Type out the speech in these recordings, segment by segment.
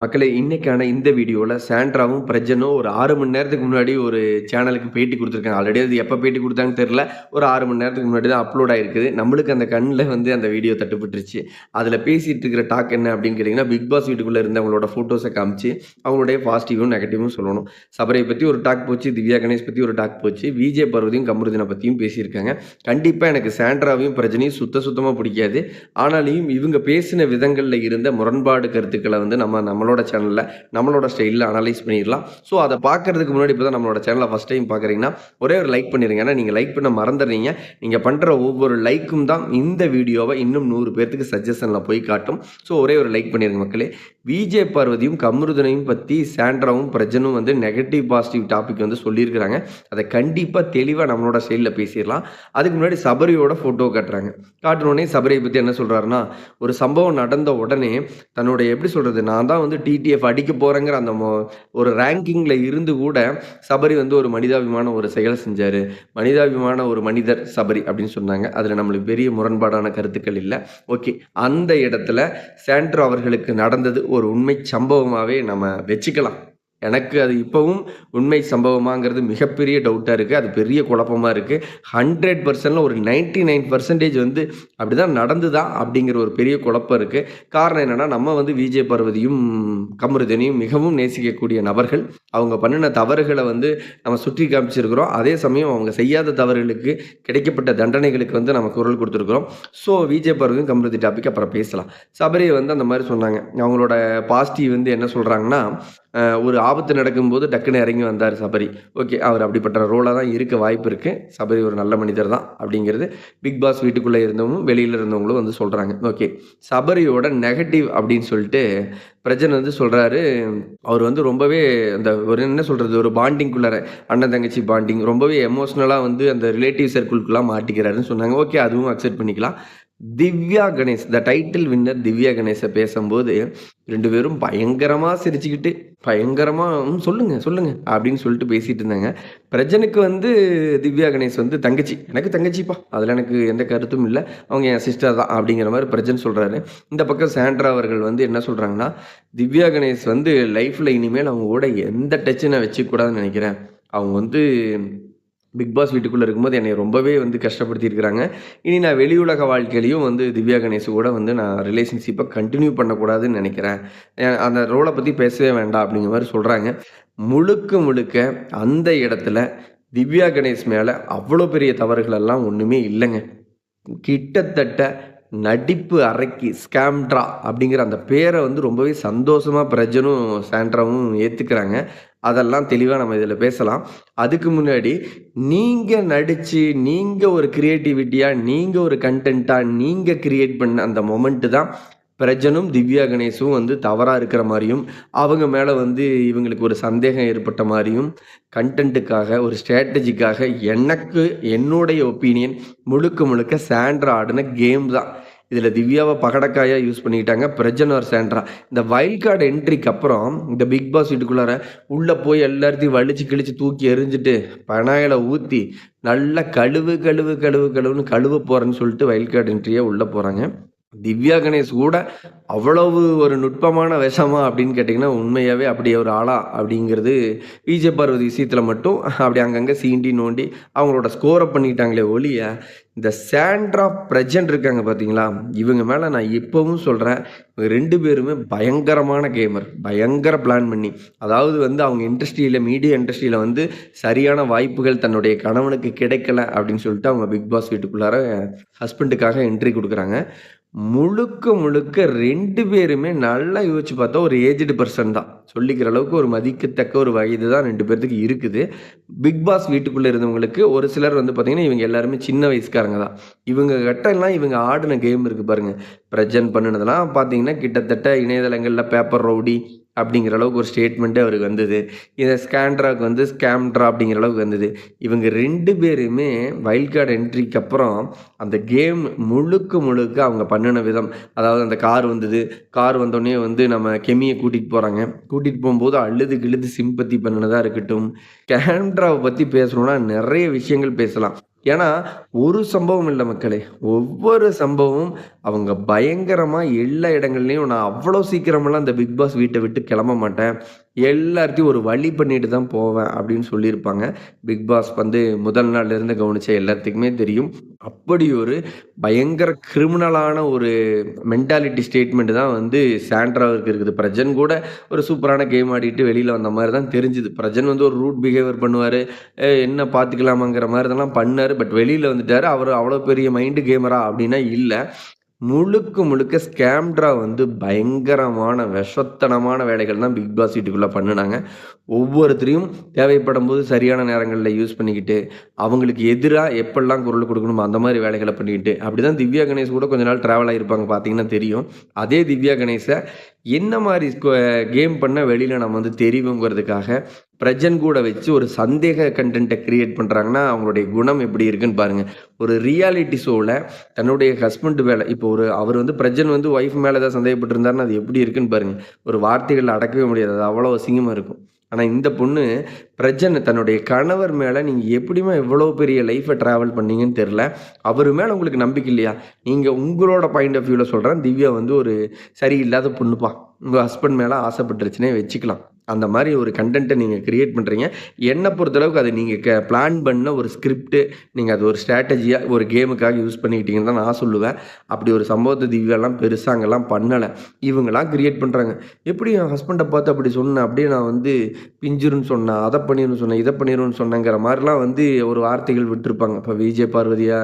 மக்களே இன்னைக்கான இந்த வீடியோல சாண்ட்ராவும், பிரஜனும் ஒரு 6 மணி நேரத்துக்கு முன்னாடி ஒரு சேனலுக்கு பேட்டி குடுத்துருக்காங்க. ஆல்ரெடி அது எப்ப பேட்டி குடுத்தாங்கன்னு தெரியல. ஒரு 6 மணி நேரத்துக்கு முன்னாடி தான் அப்லோட் ஆயிருக்குது. நம்மளுக்கு அந்த கண்ல அந்த வீடியோ தட்டுப்பட்டுருச்சு. அதுல பேசிட்டு இருக்கிற டாக் என்ன அப்படின்னு கேட்டீங்கன்னா, பிக் பாஸ் வீட்டுக்குள்ள இருந்தவங்களோட ஃபோட்டோஸ காமிச்சு, அவங்களுடைய பாசிட்டிவும், நெகட்டிவும் சொல்லணும். சபரிய பத்தி ஒரு டாக் போச்சு. திவ்யா கணேஷ் பத்தி ஒரு டாக் போச்சு. விஜே பார்வதியும், கமருதீன பத்தியும் பேசியிருக்காங்க. கண்டிப்பா எனக்கு சாண்ட்ராவையும், பிரஜனையும் சுத்தமா பிடிக்காது. ஆனாலும் இவங்க பேசின விதங்கள்ல இருந்த முரண்பாடு கருத்துக்கள நம்மளோட சேனல்ல, நம்மளோட ஸ்டைல்ல அனலைஸ் பண்ணிடலாம். ஸோ அத பார்க்கறதுக்கு முன்னாடி இப்ப தான் நம்மளோட சேனல ஃபர்ஸ்ட் டைம் பார்க்குறீங்கன்னா, ஒரே ஒரு லைக் பண்ணிருங்க. ஏன்னா நீங்க லைக் பண்ண மறந்துடுறீங்க. நீங்க பண்ற ஒவ்வொரு லைக்கும் தான் இந்த வீடியோவ இன்னும் 100 பேத்துக்கு சஜஷன்ல போய் காட்டும். ஸோ ஒரே ஒரு லைக் பண்ணிருங்க மக்களே. விஜே பார்வதியும், கமருதனையும் பத்தி சாண்ட்ராவும், பிரஜனும் நெகட்டிவ், பாசிட்டிவ் டாபிக் சொல்லியிருக்கிறாங்க. அத கண்டிப்பா தெளிவா நம்மளோட ஸ்டைல்ல பேசிறலாம். அதுக்கு முன்னாடி சபரியோட ஃபோட்டோ காட்டுறாங்க. காட்டுனோனே சபரியை பத்தி என்ன சொல்றாருன்னா, ஒரு சம்பவம் நடந்த உடனே தன்னுடைய எப்படி சொல்றது, நான் தான் டிடிஎஃப் அடிக்க போறேங்கிற அந்த ஒரு ரேங்கிங்ல இருந்து கூட சபரி ஒரு மனிதாபிமான ஒரு செயலை செஞ்சாரு. மனிதாபிமான ஒரு மனிதர் சபரி அப்படின்னு சொன்னாங்க. அதுல நம்மளுக்கு பெரிய முரண்பாடான கருத்துக்கள் இல்ல. ஓகே. அந்த இடத்துல சாண்ட்ரோ அவர்களுக்கு நடந்தது ஒரு உண்மை சம்பவமாவே நம்ம வச்சுக்கலாம். எனக்கு அது இப்பவும் உண்மை சம்பவமாங்கிறது மிகப்பெரிய டவுட்டா இருக்கு. அது பெரிய குழப்பமா இருக்கு. 100%ல ஒரு 99% அப்படிதான் நடந்துதா அப்படிங்கிற ஒரு பெரிய குழப்பம் இருக்கு. காரணம் என்னன்னா, நம்ம விஜே பார்வதியும், கமருதீனையும் மிகவும் நேசிக்கக்கூடிய நபர்கள். அவங்க பண்ணுன தவறுகள நம்ம சுட்டி காமிச்சிருக்கிறோம். அதே சமயம் அவங்க செய்யாத தவறுகளுக்கு கிடைக்கப்பட்ட தண்டனைகளுக்கு நம்ம குரல் கொடுத்துருக்கிறோம். ஸோ விஜே பார்வதியும், கமருதீன் டாபிக் அப்புறம் பேசலாம். சபரி அந்த மாரி சொன்னாங்க. அவங்களோட பாசிட்டிவ் என்ன சொல்றாங்கன்னா, ஒரு ஆபத்து நடக்கும்போது டக்குன்னு இறங்கி வந்தார் சபரி. ஓகே. அவர் அப்படிப்பட்ட ரோலா தான் இருக்க வாய்ப்பு இருக்கு. சபரி ஒரு நல்ல மனிதர் தான் அப்படிங்கிறது பிக் பாஸ் வீட்டுக்குள்ள இருந்தவங்களும், வெளியில இருந்தவங்களும் சொல்றாங்க. ஓகே. சபரியோட நெகட்டிவ் அப்படின்னு சொல்லிட்டு பிரஜன் சொல்றாரு. அவர் ரொம்பவே அந்த ஒரு என்ன சொல்றது, ஒரு பாண்டிங்குள்ளார அண்ணன் தங்கச்சி பாண்டிங் ரொம்பவே எமோஷனலா அந்த ரிலேட்டிவ் சர்க்கிள்குலாம் மாட்டிக்கிறாருன்னு சொன்னாங்க. ஓகே. அதுவும் அக்செப்ட் பண்ணிக்கலாம். Divya Ganesh, the title winner Divya Ganesha பேசும்போது 2 பேரும் பயங்கரமா சிரிச்சுக்கிட்டு, பயங்கரமா சொல்லுங்க, சொல்லுங்க அப்படின்னு சொல்லிட்டு பேசிட்டு இருந்தாங்க. பிரஜனுக்கு திவ்யா கணேஷ் தங்கச்சி. எனக்கு தங்கச்சிப்பா. அதுல எனக்கு எந்த கருத்தும் இல்ல. அவங்க என் சிஸ்டர் தான் அப்படிங்கிற மாரி பிரஜன் சொல்றாரு. இந்த பக்கம் சாண்ட்ரா அவர்கள் என்ன சொல்றாங்கன்னா, திவ்யா கணேஷ் லைஃப்ல இனிமேல் அவங்க கூட எந்த டச்சும் நான் வச்சுக்க கூடாதுன்னு நெனைக்கிறேன். அவங்க பிக் பாஸ் வீட்டுக்குள்ள இருக்கும்போது என்னைய ரொம்பவே கஷ்டப்படுத்தியிருக்கிறாங்க. இனி நான் வெளி உலக வாழ்க்கையிலயும் திவ்யா கணேஷ் கூட நான் ரிலேஷன்ஷிப்ப கன்டின்யூ பண்ணக்கூடாதுன்னு நெனைக்கிறேன். அந்த ரோல பத்தி பேசவே வேண்டாம் அப்படிங்கிற மாரி சொல்றாங்க. முழுக்க முழுக்க அந்த இடத்துல திவ்யா கணேஷ் மேல அவ்வளோ பெரிய தவறுகள் எல்லாம் ஒண்ணுமே இல்லங்க. கிட்டத்தட்ட நடிப்பு அறைக்கு ஸ்கேம்ட்ரா அப்படிங்கிற அந்த பேர ரொம்பவே சந்தோஷமா பிரஜனும், சாண்ட்ராவும் ஏத்துக்கிறாங்க. அதெல்லாம் தெளிவா நம்ம இதில பேசலாம். அதுக்கு முன்னாடி நீங்க நடிச்சு, நீங்க ஒரு கிரியேட்டிவிட்டியா, நீங்க ஒரு கன்டென்ட்டா நீங்க கிரியேட் பண்ண அந்த மொமெண்ட் தான் பிரஜனும், திவ்யா கணேஷும் தவறா இருக்கிற மாரியும், அவங்க மேல இவங்களுக்கு ஒரு சந்தேகம் ஏற்பட்ட மாரியும், கன்டென்ட்டுக்காக, ஒரு ஸ்ட்ராட்டஜிக்காக எனக்கு என்னுடைய ஒப்பீனியன் முழுக்க முழுக்க சாண்ட்ரா ஆடுன கேம் தான். இதில திவ்யாவ பகடக்காயா யூஸ் பண்ணிக்கிட்டாங்க. Prajan R Sandra. இந்த வைல்ட் கார்ட் என்ட்ரிக்கு அப்புறம் இந்த பிக் பாஸ் வீட்டுக்குள்ளார உள்ள போய் எல்லாத்தையும் வலிச்சு கிழிச்சு தூக்கி எறிஞ்சுட்டு, பெனாயில ஊத்தி நல்லா கழுவுன்னு கழுவ போறேன்னு சொல்லிட்டு வைல்ட் கார்ட் என்ட்ரியா உள்ள போறாங்க. திவ்யா கணேஷ் கூட அவ்வளவு ஒரு நுட்பமான விஷமா அப்படின்னு கேட்டிங்கன்னா, உண்மையாவே அப்படி ஒரு ஆளா அப்படிங்கிறது விஜே பார்வதி விஷயத்தில மட்டும் அப்படி அங்கங்க சீண்டி நோண்டி அவங்களோட ஸ்கோர பண்ணிட்டாங்களே ஒழிய, இந்த சாண்ட்ரா பிரஜன் இருக்காங்க பார்த்தீங்களா, இவங்க மேல நான் இப்பவும் சொல்றேன். இவங்க 2 பேருமே பயங்கரமான கேமர். பயங்கர பிளான் பண்ணி, அதாவது அவங்க இண்டஸ்ட்ரியில மீடியா இண்டஸ்ட்ரியில சரியான வாய்ப்புகள் தன்னுடைய கணவனுக்கு கிடைக்கல அப்படின்னு சொல்லிட்டு அவங்க பிக் பாஸ் வீட்டுக்குள்ளார ஹஸ்பண்டுக்காக என்ட்ரி குடுக்குறாங்க. முழுக்க முழுக்க 2 பேருமே நல்லா யோசிச்சு பார்த்தா ஒரு ஏஜ்டு பெர்சன் தான். சொல்லிக்கிற அளவுக்கு ஒரு மதிக்கத்தக்க ஒரு வயது தான் 2 பேத்துக்கு இருக்குது. பிக் பாஸ் வீட்டுக்குள்ள இருந்தவங்களுக்கு ஒரு சிலர் பார்த்தீங்கன்னா, இவங்க எல்லாருமே சின்ன வயசுக்காரங்க தான். இவங்க கிட்டலாம் இவங்க ஆடுன கேம் இருக்கு பாருங்க. பிரஜன் பண்ணுனதெல்லாம் பார்த்தீங்கன்னா, கிட்டத்தட்ட இணையதளங்கள்ல பேப்பர் ரவுடி அப்படிங்கிற அளவுக்கு ஒரு ஸ்டேட்மெண்ட்டே அவருக்கு வந்தது. இத ஸ்கேண்ட்ராக்கு ஸ்கேம்ட்ரா அப்படிங்கிற அளவுக்கு வந்தது. இவங்க 2 பேருமே வைல்ட் கார்ட் என்ட்ரிக்கு அப்புறம் அந்த கேம் முழுக்க முழுக்க அவங்க பண்ணுன விதம். அதாவது அந்த கார் வந்தது. கார் வந்தோனே நம்ம கெமிய கூட்டிட்டு போறாங்க. கூட்டிட்டு போம்போது அழுது கிழுது சிம்பத்தி பண்ணுனதா இருக்கட்டும். ஸ்கேண்ட்ராவ பத்தி பேசணும்னா நெறைய விஷயங்கள் பேசலாம். ஏன்னா, ஒரு சம்பவம் இல்ல மக்களே. ஒவ்வொரு சம்பவமும் அவங்க பயங்கரமா எல்லா இடங்கள்லயும் நான் அவ்வளோ சீக்கிரமெல்லாம் அந்த பிக் பாஸ் வீட்ட விட்டு கிளம்ப மாட்டேன். எல்லார்த்தையும் ஒரு வழி பண்ணிட்டு தான் போவேன் அப்படின்னு சொல்லியிருப்பாங்க. பிக் பாஸ் வந்து முதல் நாள்ல இருந்து கவனிச்ச எல்லாத்துக்குமே தெரியும். அப்படி ஒரு பயங்கர கிரிமினலான ஒரு மென்டாலிட்டி ஸ்டேட்மெண்ட் தான் வந்து சாண்ட்ராவுக்கு இருக்குது. பிரஜன் கூட ஒரு சூப்பரான கேம் ஆடிட்டு வெளியில வந்த மாரி தான் தெரிஞ்சுது. பிரஜன் வந்து ஒரு ரூட் பிஹேவியர் பண்ணுவாரு. என்ன பார்த்துக்கலாமாங்கிற மாரி இதெல்லாம் பண்ணாரு. பட் வெளியில வந்துட்டாரு. அவரு அவ்வளோ பெரிய மைண்ட் கேமரா அப்டின்னா இல்ல. முழுக்க முழுக்க ஸ்கேம்ட்ரா வந்து பயங்கரமான விஷத்தனமான வேலைகள் தான் பிக் பாஸ் வீட்டுக்குள்ள பண்ணுனாங்க. ஒவ்வொருத்தரையும் தேவைப்படும்போது சரியான நேரங்கள்ல யூஸ் பண்ணிக்கிட்டு, அவங்களுக்கு எதிரா எப்படிலாம் குரல் கொடுக்கணுமோ அந்த மாரி வேலைகள பண்ணிக்கிட்டு, அப்படிதான் திவ்யா கணேஷ் கூட கொஞ்ச நாள் டிராவல் ஆகியிருப்பாங்க பார்த்தீங்கன்னா தெரியும். அதே திவ்யா கணேஷ என்ன மாரி கேம் பண்ணா வெளியில நம்ம வந்து தெரிவோங்கிறதுக்காக பிரஜன் கூட வச்சு ஒரு சந்தேக கன்டென்ட்ட கிரியேட் பண்றாங்கன்னா, அவங்களுடைய குணம் எப்படி இருக்குன்னு பாருங்க. ஒரு ரியாலிட்டி ஷோல தன்னுடைய ஹஸ்பண்ட் மேல இப்போ அவர் வந்து பிரஜன் வந்து ஒய்ஃப் மேல ஏதாவது சந்தேகப்பட்டிருந்தாருன்னா, அது எப்படி இருக்குன்னு பாருங்க. ஒரு வார்த்தைகள்ல அடக்கவே முடியாது. அது அவ்வளோ அசிங்கமா இருக்கும். ஆனா இந்த பொண்ணு பிரஜன் தன்னுடைய கணவர் மேல நீங்க எப்படிம்மா இவ்வளோ பெரிய லைஃப்ப டிராவல் பண்ணீங்கன்னு தெரியல. அவரு மேல உங்களுக்கு நம்பிக்கை இல்லையா? நீங்க உங்களோட பாயிண்ட் ஆஃப் வியூல சொல்றேன். திவ்யா வந்து ஒரு சரியில்லாத பொண்ணுப்பா. உங்க ஹஸ்பண்ட் மேல ஆசைப்பட்டுருச்சுன்னே வச்சுக்கலாம். அந்த மாரி ஒரு கன்டென்ட்ட நீங்க கிரியேட் பண்றீங்க. என்ன பொறுத்தளவுக்கு அது நீங்க பிளான் பண்ண ஒரு ஸ்கிரிப்ட், நீங்க அது ஒரு ஸ்ட்ராட்டஜியா ஒரு கேமுக்காக யூஸ் பண்ணிக்கிட்டீங்கன்னு தான் நான் சொல்லுவேன். அப்படி ஒரு சம்பவத்த திவ்யாலாம் பெருசா அங்கலாம் பண்ணல. இவங்கலாம் கிரியேட் பண்றாங்க. எப்படி என் ஹஸ்பண்ட பார்த்து அப்படி சொன்னேன். அப்படியே நான் வந்து பிஞ்சிருன்னு சொன்னேன். அத பண்ணிருன்னு சொன்னேன். இத பண்ணிருன்னு சொன்னேங்கிற மாரிலாம் வந்து ஒரு வார்த்தைகள் விட்டுருப்பாங்க. இப்ப விஜய் பார்வதியா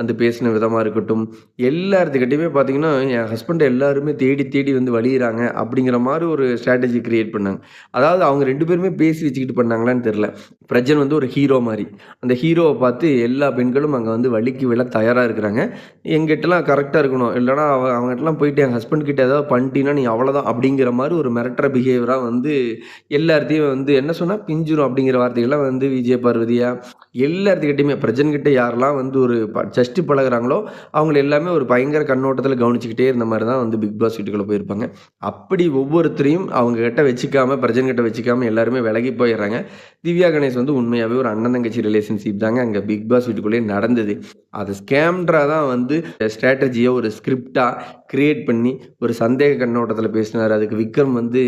வந்து பேசின விதமா இருக்கட்டும், எல்லாத்துக்கிட்டயுமே பார்த்தீங்கன்னா, என் ஹஸ்பண்ட எல்லாருமே தேடி தேடி வந்து வழியிறாங்க அப்படிங்கிற மாரி ஒரு ஸ்ட்ராட்டஜி கிரியேட் பண்ணாங்க. அதாவது அவங்க 2 பேருமே பேசி வச்சுக்கிட்டு பண்ணாங்களான்னு தெரியல. பிரஜன் வந்து ஒரு ஹீரோ மாரி. அந்த ஹீரோவ பார்த்து எல்லா பெண்களும் அங்க வந்து வழிக்கு விழ தயாரா இருக்கிறாங்க. என்கிட்டலாம் கரெக்ட்டா இருக்கணும். இல்லன்னா அவங்ககிட்டலாம் போயிட்டு என் ஹஸ்பண்ட் கிட்ட ஏதாவது பண்ணிட்டீன்னா, நீ அவ்வளோதான் அப்படிங்கிற மாரி ஒரு மிரட்டுற பிஹேவியரா வந்து எல்லார்த்தையும் வந்து என்ன சொன்னா, பிஞ்சிரும் அப்படிங்கிற வார்த்தைகள்லாம் வந்து விஜய் பார்வதியா எல்லாத்துக்கிட்டயுமே பிரஜன் கிட்ட யாரெல்லாம் வந்து ஒரு ஜஸ்ட் பழகுறாங்களோ, அவங்கள எல்லாமே ஒரு பயங்கர கண்ணோட்டத்துல கவனிச்சுக்கிட்டே இருந்த மாரி தான் வந்து பிக் பாஸ் வீட்டுக்குள்ள போயிருப்பாங்க. அப்படி ஒவ்வொருத்தரையும் அவங்க கிட்ட வச்சுக்காம, பிரஜன் கிட்ட வச்சுக்காம எல்லாருமே விலகி போயிர்றாங்க. திவ்யா கணேஷ் வந்து உண்மையாவே ஒரு அண்ணன், தங்கச்சி ரிலேஷன்ஷிப் தாங்க அங்க பிக் பாஸ் வீட்டுக்குள்ளேயே நடந்தது. அது ஸ்கேம்ட்ரா தான் வந்து ஸ்ட்ராட்டஜிய ஒரு ஸ்கிரிப்ட்டா கிரியேட் பண்ணி, ஒரு சந்தேக கண்ணோட்டத்துல பேசினாரு. அதுக்கு விக்ரம் வந்து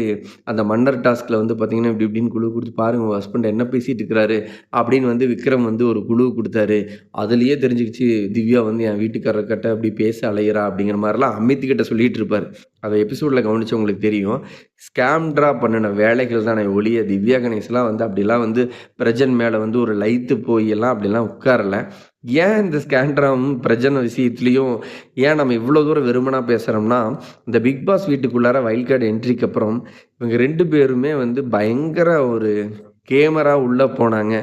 அந்த மன்னர் டாஸ்க்ல வந்து பார்த்தீங்கன்னா, இப்டி இப்டின்னு குழு குடுத்து பாருங்க உங்க ஹஸ்பண்ட் என்ன பேசிட்டு இருக்கிறாரு அப்படின்னு வந்து விக்ரம் வந்து ஒரு குழு குடுத்தாரு. அதிலேயே தெரிஞ்சுக்கிச்சு திவ்யா வந்து என் வீட்டுக்காரர்கிட்ட அப்படி பேச அலையிறா அப்படிங்கிற மாரிலாம் அமித் கிட்ட சொல்லிட்டு இருப்பாரு. அத எபிசோட்ல கவனிச்சவங்களுக்கு தெரியும். ஸ்கேம்ட்ரா பண்ணுன வேலைகள் தானே ஒழிய திவ்யா கணேஷ்லாம் வந்து அப்படிலாம் வந்து பிரஜன் மேல வந்து ஒரு லயித்து போய் எல்லாம் அப்படிலாம் உட்காரல. ஏன் இந்த ஸ்கேண்ட்ராவும் பிரஜன் விஷயத்திலயும் ஏன் நம்ம இவ்வளோ தூரம் வெறுமனா பேசுறோம்னா, இந்த பிக் பாஸ் வீட்டுக்குள்ளார வைல்ட் கார்ட் என்ட்ரிக்கு அப்புறம் இவங்க 2 பேருமே வந்து பயங்கர ஒரு கேமரா உள்ள போனாங்க.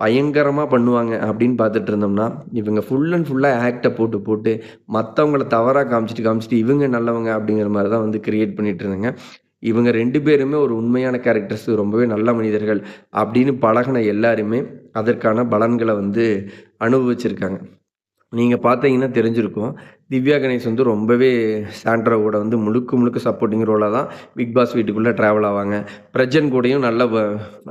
பயங்கரமா பண்ணுவாங்க அப்படின்னு பார்த்துட்டு இருந்தோம்னா, இவங்க ஃபுல் அண்ட் ஃபுல்லா ஆக்ட்ட போட்டு, போட்டு மத்தவங்கள தவறா காமிச்சுட்டு, காமிச்சுட்டு இவங்க நல்லவங்க அப்படிங்கிற மாரி தான் வந்து கிரியேட் பண்ணிட்டு இருந்தாங்க. இவங்க 2 பேருமே ஒரு உண்மையான கேரக்டர்ஸ் ரொம்பவே நல்ல மனிதர்கள் அப்படின்னு பழகுன எல்லாருமே அதற்கான பலன்கள வந்து அனுபவிச்சிருக்காங்க. நீங்க பார்த்தீங்கன்னா தெரிஞ்சிருக்கும். திவ்யா கணேஷ் வந்து ரொம்பவே சாண்ட்ரா கூட வந்து முழுக்க முழுக்க சப்போர்ட்டிங் ரோலா தான் பிக் பாஸ் வீட்டுக்குள்ள டிராவல் ஆவாங்க. பிரஜன் கூடயும் நல்ல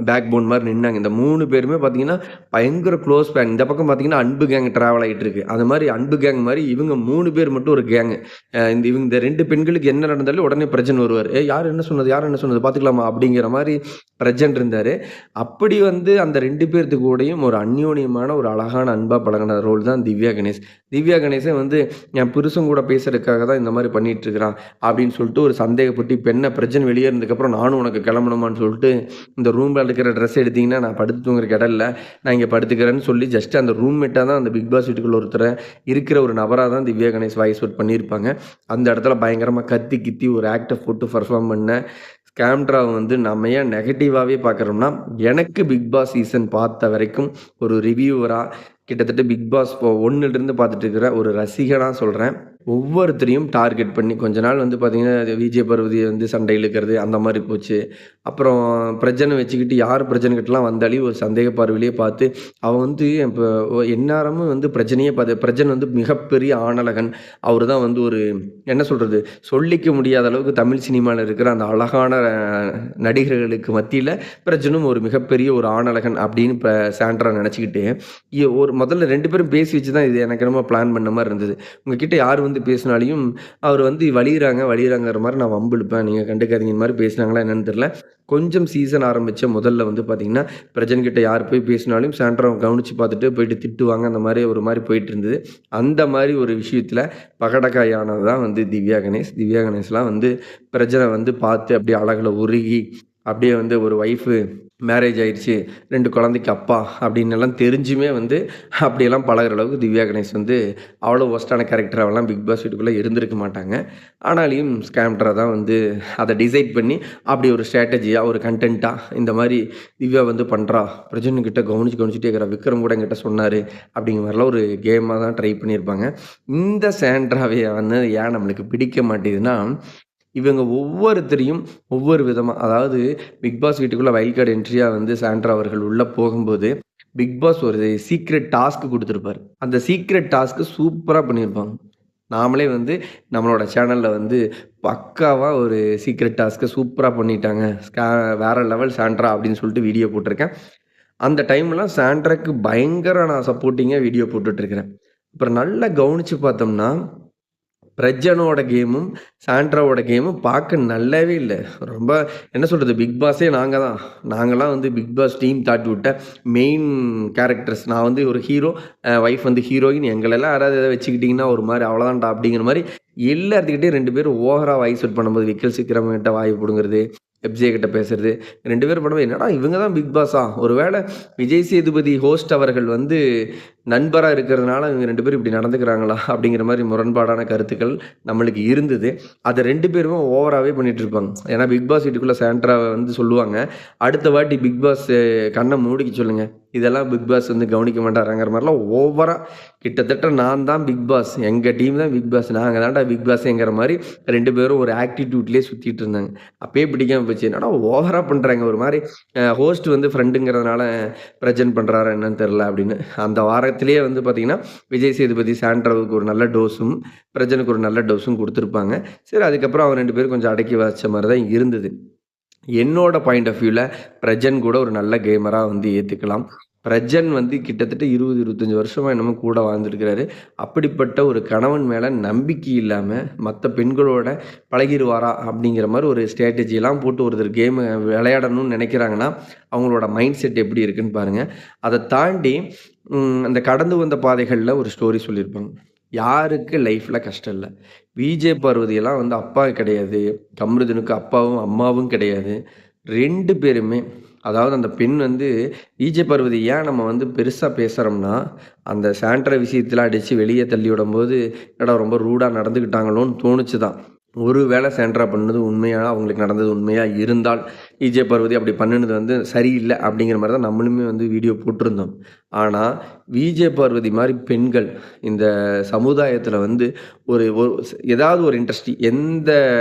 பேக் போன் மாரி நின்னாங்க. இந்த 3 பேருமே பார்த்தீங்கன்னா, பயங்கர க்ளோஸ் கேங். இந்த பக்கம் பார்த்தீங்கன்னா, அன்பு கேங் டிராவல் ஆயிட்டு இருக்கு. அது மாரி அன்பு கேங் மாரி இவங்க 3 பேர் மட்டும் ஒரு கேங். இந்த 2 பெண்களுக்கு என்ன நடந்தாலும் உடனே பிரஜன் வருவாரு. "ஏய் யார் என்ன சொன்னது? யார் என்ன சொன்னது? பார்த்துக்கலாமா?" அப்படிங்கிற மாரி பிரஜன் இருந்தாரு. அப்படி வந்து அந்த 2 பேர்த்து கூடயும் ஒரு அந்யோன்யமான ஒரு அழகான அன்பா பழகுன ரோல் தான் திவ்யா கணேஷ். திவ்யா கணேஷே வந்து என் புருஷன் கூட பேசுறதுக்காக தான் இந்த மாரி பண்ணிட்டு இருக்கிறான் அப்படின்னு சொல்லிட்டு ஒரு சந்தேகப்பட்டு இப்ப என்ன பிரச்சனை வெளியே இருந்ததுக்கப்புறம் நானும் உனக்கு கிளம்பணுமான்னு சொல்லிட்டு இந்த ரூம்ல இருக்கிற ட்ரெஸ் எடுத்தீங்கன்னா நான் படுத்து தூங்குறதுக்கு இடம் இல்ல. நான் இங்க படுத்துக்கிறேன்னு சொல்லி ஜஸ்ட் அந்த ரூம்மேட்டா தான் அந்த பிக் பாஸ் வீட்டுக்குள்ள ஒருத்தர இருக்கிற ஒரு நபரா தான் திவ்யா கணேஷ் வாய்ஸ் அவுட் பண்ணியிருப்பாங்க. அந்த இடத்துல பயங்கரமா கத்தி கித்தி ஒரு ஆக்ட போட்டு பெர்ஃபார்ம் பண்ண ஸ்கேம்ட்ராவ வந்து நம்ம ஏன் நெகட்டிவாவே பார்க்குறோம்னா, எனக்கு பிக் பாஸ் சீசன் பார்த்த வரைக்கும் ஒரு ரிவ்யூவரா கிட்டத்தட்ட பிக் பாஸ் 1லிருந்து பார்த்துட்டு இருக்கிற ஒரு ரசிகனா சொல்றேன். ஒவ்வொருத்தரையும் டார்கெட் பண்ணி கொஞ்ச நாள் வந்து பார்த்தீங்கன்னா, விஜய் பார்வதி வந்து சண்டை இழுக்கிறது அந்த மாரி போச்சு. அப்புறம் பிரஜனை வச்சுக்கிட்டு யார் பிரஜன்கிட்டலாம் வந்தாலும் ஒரு சந்தேக பார்வையிலேயே பார்த்து, அவன் வந்து இப்போ எந்நேரமும் வந்து பிரஜனையே பார்த்து பிரஜன் வந்து மிகப்பெரிய ஆணழகன். அவரு தான் வந்து ஒரு என்ன சொல்றது? சொல்லிக்க முடியாத அளவுக்கு தமிழ் சினிமால இருக்கிற அந்த அழகான நடிகர்களுக்கு மத்தியில பிரஜனும் ஒரு மிகப்பெரிய ஒரு ஆணழகன் அப்படின்னு சாண்ட்ரா நெனச்சுக்கிட்டு, ஒரு முதல்ல 2 பேரும் பேசி வச்சு தான் இது எனக்கு என்னமோ பிளான் பண்ண மாரி இருந்தது. உங்ககிட்ட யார் வந்து பேசினாலும், அவர் வந்து வலியுறாங்கங்கிற மாரி நான் வம்பு இழுப்பேன். நீங்க கண்டுக்காதீங்கன்னு மாரி பேசினாங்களா என்னன்னு தெரியல. கொஞ்சம் சீசன் ஆரம்பிச்ச முதல்ல வந்து பார்த்தீங்கன்னா, பிரஜன் கிட்ட யார் போய் பேசினாலும் சாண்ட்ராவ கவனிச்சு பார்த்துட்டு போயிட்டு திட்டுவாங்க. அந்த மாரி ஒரு மாரி போயிட்டு இருந்தது. அந்த மாரி ஒரு விஷயத்துல பகடக்காயானது தான் வந்து திவ்யா கணேஷ். திவ்யா கணேஷ்லாம் வந்து பிரஜனை வந்து பார்த்து அப்படியே அழகுல உருகி, அப்படியே வந்து ஒரு ஒய்ஃபு மேரேஜ் ஆயிடுச்சு. 2 குழந்தைக்கு அப்பா அப்படின்னெல்லாம் தெரிஞ்சுமே வந்து அப்படியெல்லாம் பழகுற அளவுக்கு திவ்யா கணேஷ் வந்து அவ்வளோ வொர்ஸ்ட்டான கேரக்டராவெல்லாம் பிக் பாஸ் வீட்டுக்குள்ளே இருந்திருக்க மாட்டாங்க. ஆனாலும் ஸ்கேம்டரா தான் வந்து அத டிசைட் பண்ணி அப்படி ஒரு ஸ்ட்ராட்டஜியா, ஒரு கன்டென்ட்டா இந்த மாரி திவ்யா வந்து பண்றா. பிரஜன்கிட்ட கவனிச்சுட்டே இருக்கிறா. விக்ரம் கூட என்கிட்ட சொன்னாரு. அப்படிங்கிற மாரிலாம் ஒரு கேமா தான் ட்ரை பண்ணியிருப்பாங்க. இந்த சாண்ட்ராவை வந்து ஏன் நம்மளுக்கு பிடிக்க மாட்டேங்குதுன்னா, இவங்க ஒவ்வொருத்தரையும் ஒவ்வொரு விதமா அதாவது பிக் பாஸ் வீட்டுக்குள்ள வைல்ட் கார்ட் என்ட்ரியா வந்து சாண்ட்ரா அவர்கள் உள்ள போகும்போது, பிக் பாஸ் ஒரு சீக்ரெட் டாஸ்க் குடுத்திருப்பாரு. அந்த சீக்ரெட் டாஸ்க் சூப்பரா பண்ணியிருப்பாங்க. நாமளே வந்து நம்மளோட சேனல்ல வந்து பக்காவா ஒரு சீக்ரெட் டாஸ்க்க சூப்பரா பண்ணிட்டாங்க. வேற லெவல் சாண்ட்ரா அப்படின்னு சொல்லிட்டு வீடியோ போட்டிருக்கேன். அந்த டைம்லாம் சாண்ட்ராக்கு பயங்கர நான் சப்போர்ட்டிங்கா வீடியோ போட்டுட்டு இருக்கிறேன். அப்புறம் நல்லா கவனிச்சு பார்த்தோம்னா பிரஜனோட கேமும், சாண்ட்ராவோட கேமும் பார்க்க நல்லாவே இல்ல. ரொம்ப என்ன சொல்றது? பிக் பாஸே நாங்க தான். நாங்கலாம் வந்து பிக் பாஸ் டீம் தாட்டி விட்ட மெயின் கேரக்டர்ஸ். நான் வந்து ஒரு ஹீரோ, வைஃப் வந்து ஹீரோயின். எங்களெல்லாம் யாராவது எதாவது வச்சுக்கிட்டீங்கன்னா, ஒரு மாரி அவ்வளோதான்டா அப்படிங்கிற மாரி எல்லாத்துக்கிட்டயும் 2 பேரும் ஓவரா வாய்ஸ் அவுட் பண்ணும்போது, விக்கல் சிக்கிரமன் கிட்ட வாய புடுங்குறது, எஃப்ஜே கிட்ட பேசுறது. 2 பேரும் பண்ணும்போது, என்னடா இவங்க தான் பிக் பாஸா? ஒருவேள விஜய் சேதுபதி ஹோஸ்ட் அவர்கள் வந்து நண்பரா இருக்கிறதுனால இவங்க 2 பேரும் இப்படி நடந்துக்கிறாங்களா? அப்படிங்கிற மாரி முரண்பாடான கருத்துக்கள் நம்மளுக்கு இருந்தது. அத 2 பேருமே ஓவராவே பண்ணிட்டு இருப்பாங்க. ஏன்னா பிக் பாஸ் வீட்டுக்குள்ள சாண்ட்ரா வந்து சொல்லுவாங்க, அடுத்த வாட்டி பிக் பாஸ் கண்ண மூடிக்க சொல்லுங்க. இதெல்லாம் பிக் பாஸ் வந்து கவனிக்க மாட்டாராங்கிற மாரிலாம் ஓவரா கிட்டத்தட்ட நான் தான் பிக் பாஸ். எங்க டீம் தான் பிக் பாஸ். நாங்க தான்டா பிக் பாஸ்ங்கிற மாரி 2 பேரும் ஒரு ஆட்டிட்யூட்லயே சுத்திட்டு இருந்தாங்க. அப்பயே பிடிக்காம போச்சு. என்னடா ஓவரா பண்றாங்க. ஒரு மாரி ஹோஸ்ட் வந்து ஃப்ரெண்டுங்கிறதுனால பிரஜென்ட் பண்றாரா என்னன்னு தெரியல அப்படின்னு. அந்த வாரத்திலேயே வந்து பார்த்தீங்கன்னா, விஜய் சேதுபதி சாண்ட்ராவுக்கு ஒரு நல்ல டோஸும், பிரஜனுக்கு ஒரு நல்ல டோஸும் குடுத்துருப்பாங்க. சரி அதுக்கப்புறம் அவங்க 2 பேரும் கொஞ்சம் அடக்கி வச்ச மாரி தான் இருந்தது. என்னோட பாயிண்ட் ஆஃப் வியூல பிரஜன் கூட ஒரு நல்ல கேமரா வந்து ஏத்துக்கலாம். பிரஜன் வந்து கிட்டத்தட்ட 20, 25 வருஷமா என்னமோ கூட வாழ்ந்திருக்கிறாரு. அப்படிப்பட்ட ஒரு கணவன் மேல நம்பிக்கை இல்லாம, மத்த பெண்களோட பழகிருவாரா? அப்படிங்கிற மாரி ஒரு ஸ்ட்ராட்டஜிலாம் போட்டு ஒருத்தர் கேம விளையாடணும்னு நெனைக்கிறாங்கன்னா, அவங்களோட மைண்ட் செட் எப்படி இருக்குன்னு பாருங்க. அத தாண்டி அந்த கடந்து வந்த பாதைகள்ல ஒரு ஸ்டோரி சொல்லியிருப்பாங்க. யாருக்கு லைஃப்ல கஷ்டம் இல்ல? விஜே பார்வதியெல்லாம் வந்து அப்பா கிடையாது. கம்ருதீனுக்கு அப்பாவும், அம்மாவும் கிடையாது. 2 பேருமே அதாவது அந்த பெண் வந்து விஜே பார்வதி ஏன் நம்ம வந்து பெருசா பேசுறோம்னா, அந்த சாண்ட்ரா விஷயத்துல அடிச்சு வெளிய தள்ளி விடும்போது, என்னடா ரொம்ப ரூடா நடந்துக்கிட்டாங்களோன்னு தோணுச்சு தான். ஒரு வேள சாண்ட்ரா பண்ணது உண்மையா அவங்களுக்கு நடந்தது உண்மையா இருந்தால், விஜே பார்வதி அப்படி பண்ணுனது வந்து சரியில்ல அப்படிங்கிற மாரி தான் நம்மளுமே வந்து வீடியோ போட்டிருந்தோம். ஆனா, விஜே பார்வதி மாரி பெண்கள் இந்த சமுதாயத்துல வந்து ஒரு ஒரு ஏதாவது ஒரு இண்டஸ்ட்ரி எந்த